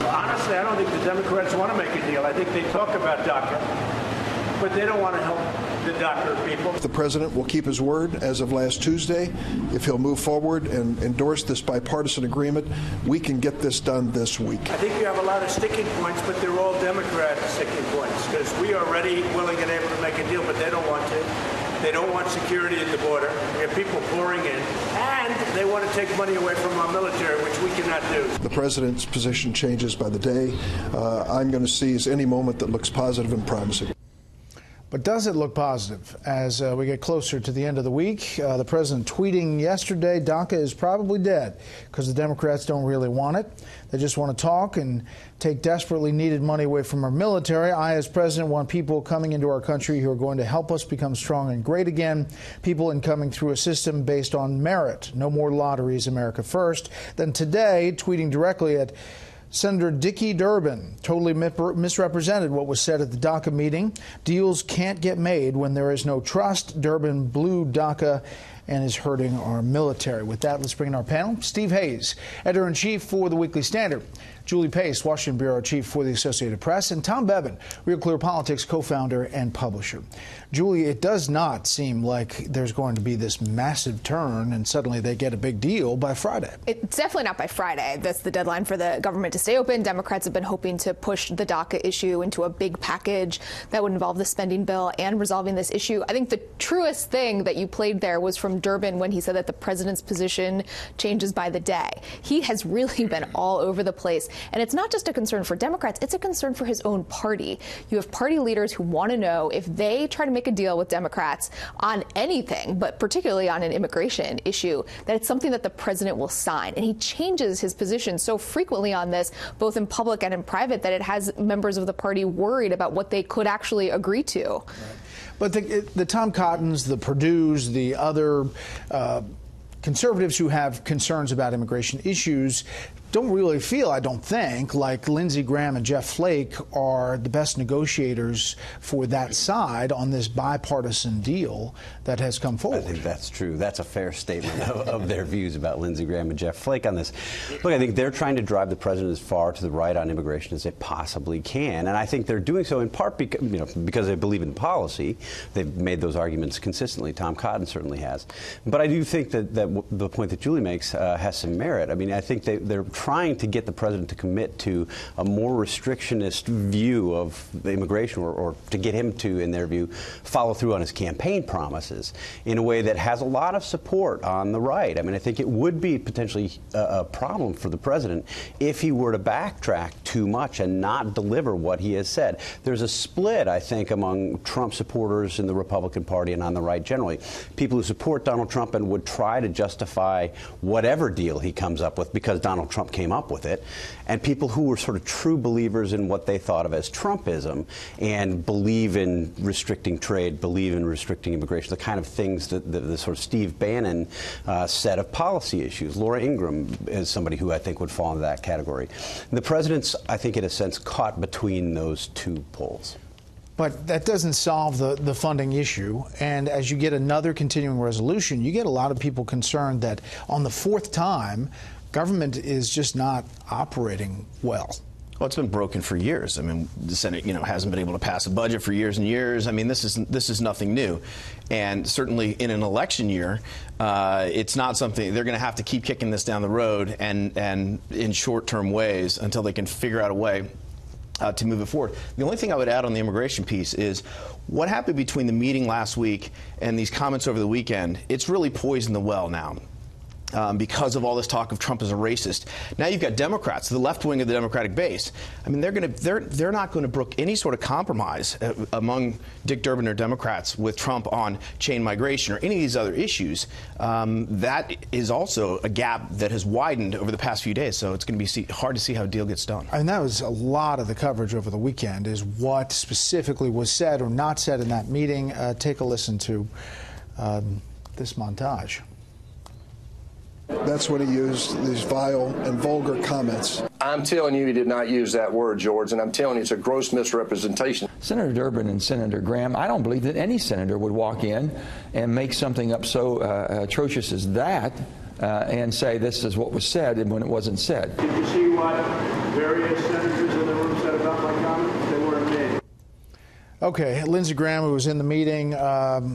honestly, I don't think the Democrats want to make a deal. I think they talk about DACA, but they don't want to help the DACA people. The president will keep his word as of last Tuesday. If he'll move forward and endorse this bipartisan agreement, we can get this done this week. I think you have a lot of sticking points, but they're all Democrat sticking points, because we are ready, willing, and able to make a deal, but they don't want to. They don't want security at the border. We have people pouring in, and they want to take money away from our military, which we cannot do. The president's position changes by the day. I'm going to seize any moment that looks positive and promising. But does it look positive as we get closer to the end of the week? The president tweeting yesterday, DACA is probably dead because the Democrats don't really want it. They just want to talk and take desperately needed money away from our military. I, as president, want people coming into our country who are going to help us become strong and great again. People in coming through a system based on merit. No more lotteries, America first. Then today, tweeting directly at Senator Dickey Durbin totally misrepresented what was said at the DACA meeting. Deals can't get made when there is no trust. Durbin blew DACA and is hurting our military. With that, let's bring in our panel. Steve Hayes, editor-in-chief for the Weekly Standard. Julie Pace, Washington bureau chief for the Associated Press. And Tom Bevan, Real Clear Politics co-founder and publisher. Julie, it does not seem like there's going to be this massive turn and suddenly they get a big deal by Friday. It's definitely not by Friday. That's the deadline for the government to stay open. Democrats have been hoping to push the DACA issue into a big package that would involve the spending bill and resolving this issue. I think the truest thing that you played there was from Durbin when he said that the president's position changes by the day. He has really been all over the place. And it's not just a concern for Democrats, it's a concern for his own party. You have party leaders who want to know if they try to make a deal with Democrats on anything, but particularly on an immigration issue, that it's something that the president will sign. And he changes his position so frequently on this, both in public and in private, that it has members of the party worried about what they could actually agree to. Right. But the Tom Cottons, the Perdue's, the other conservatives who have concerns about immigration issues don't really feel, I don't think, like Lindsey Graham and Jeff Flake are the best negotiators for that side on this bipartisan deal that has come forward. I think that's true. That's a fair statement of their views about Lindsey Graham and Jeff Flake on this. Look, I think they're trying to drive the president as far to the right on immigration as they possibly can, and I think they're doing so in part because they believe in policy. They've made those arguments consistently. Tom Cotton certainly has. But I do think that the point that Julie makes has some merit. I mean, I think they're trying to get the president to commit to a more restrictionist view of the immigration, or to get him to, in their view, follow through on his campaign promises in a way that has a lot of support on the right. I mean, I think it would be potentially a problem for the president if he were to backtrack too much and not deliver what he has said. There's a split, I think, among Trump supporters in the Republican Party and on the right generally. People who support Donald Trump and would try to justify whatever deal he comes up with because Donald Trump came up with it, and people who were sort of true believers in what they thought of as Trumpism and believe in restricting trade, believe in restricting immigration, the kind of things that the sort of Steve Bannon set of policy issues. Laura Ingraham is somebody who I think would fall into that category. The president's, I think, in a sense, caught between those two poles. But that doesn't solve the funding issue. And as you get another continuing resolution, you get a lot of people concerned that on the fourth time, government is just not operating well. Well, it's been broken for years. I mean, the Senate, hasn't been able to pass a budget for years and years. I mean, this is nothing new, and certainly in an election year, it's not something they're going to have to keep kicking this down the road and in short-term ways until they can figure out a way to move it forward. The only thing I would add on the immigration piece is what happened between the meeting last week and these comments over the weekend. It's really poisoned the well now. Because of all this talk of Trump as a racist. Now you've got Democrats, the left wing of the Democratic base. I mean, they're not going to brook any sort of compromise among Dick Durbin or Democrats with Trump on chain migration or any of these other issues. That is also a gap that has widened over the past few days. So it's going to be hard to see how a deal gets done. And that was a lot of the coverage over the weekend, is what specifically was said or not said in that meeting. Take a listen to this montage. That's when he used these vile and vulgar comments. I'm telling you, he did not use that word, George, and I'm telling you, it's a gross misrepresentation. Senator Durbin and Senator Graham, I don't believe that any senator would walk in and make something up so atrocious as that and say this is what was said and when it wasn't said. Did you see what various senators in the room said about my comments, they weren't made. Okay, Lindsey Graham, who was in the meeting,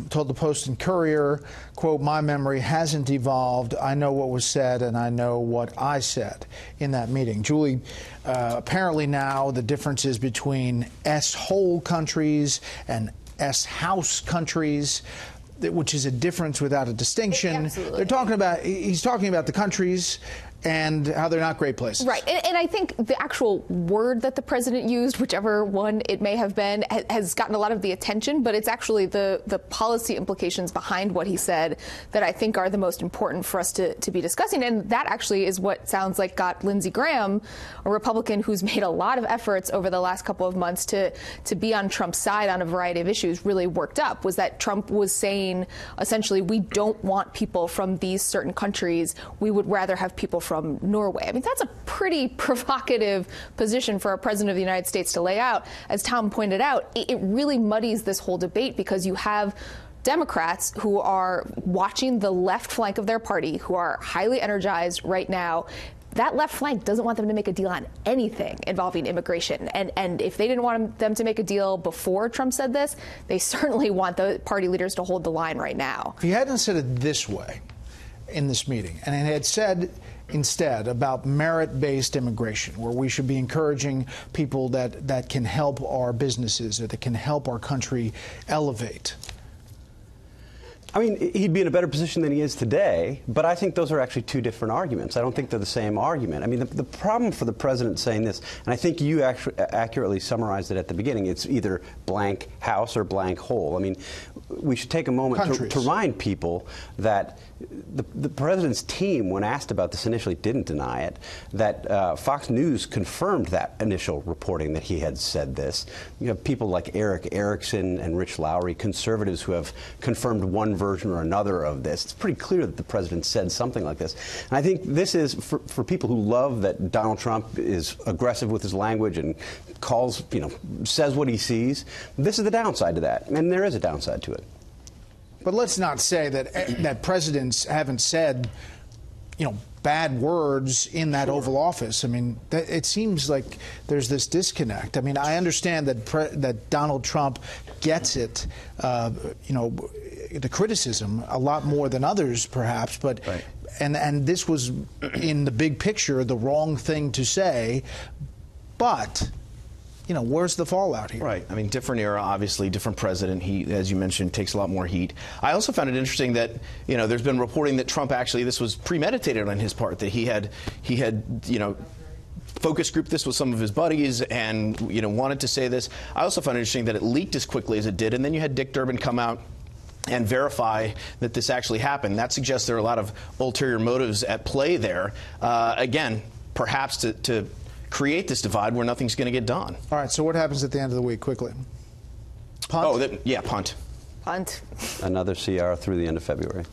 told the Post and Courier, quote, "My memory hasn't evolved. I know what was said, and I know what I said in that meeting." Julie, apparently now the differences between S-hole countries and S-house countries, which is a difference without a distinction. Absolutely. They're talking about, he's talking about the countries and how they're not great places. Right. And I think the actual word that the president used, whichever one it may have been, has gotten a lot of the attention, but it's actually the policy implications behind what he said that I think are the most important for us to be discussing. And that actually is what sounds like got Lindsey Graham, a Republican who's made a lot of efforts over the last couple of months to be on Trump's side on a variety of issues, really worked up, was that Trump was saying, essentially, we don't want people from these certain countries. We would rather have people from Norway. I mean, that's a pretty provocative position for a president of the United States to lay out. As Tom pointed out, it really muddies this whole debate because you have Democrats who are watching the left flank of their party, who are highly energized right now. That left flank doesn't want them to make a deal on anything involving immigration. And if they didn't want them to make a deal before Trump said this, they certainly want the party leaders to hold the line right now. If he hadn't said it this way in this meeting, and it had said instead about merit-based immigration, where we should be encouraging people that can help our businesses or that can help our country elevate. I mean, he'd be in a better position than he is today, but I think those are actually two different arguments. I don't think they're the same argument. I mean, the problem for the president saying this, and I think you actually accurately summarized it at the beginning, it's either blank house or blank hole. I mean, we should take a moment to remind people that the president's team, when asked about this initially, didn't deny it, that Fox News confirmed that initial reporting that he had said this. You have people like Eric Erickson and Rich Lowry, conservatives who have confirmed one version or another of this. It's pretty clear that the president said something like this. And I think this is, for people who love that Donald Trump is aggressive with his language and calls, says what he sees, this is the downside to that. And there is a downside to it. But let's not say that presidents haven't said, bad words in that Oval Office. I mean, it seems like there's this disconnect. I mean, I understand that Donald Trump gets it, the criticism a lot more than others, perhaps. But right. and this was in the big picture the wrong thing to say, but. Where's the fallout here? Right. I mean, different era, obviously, different president. He, as you mentioned, takes a lot more heat. I also found it interesting that, there's been reporting that Trump actually, this was premeditated on his part, that he had, focus grouped this with some of his buddies and, wanted to say this. I also found it interesting that it leaked as quickly as it did, and then you had Dick Durbin come out and verify that this actually happened. That suggests there are a lot of ulterior motives at play there. Again, perhaps to create this divide where nothing's going to get done. All right, so what happens at the end of the week, quickly? Punt? Oh, punt. Punt. Another CR through the end of February.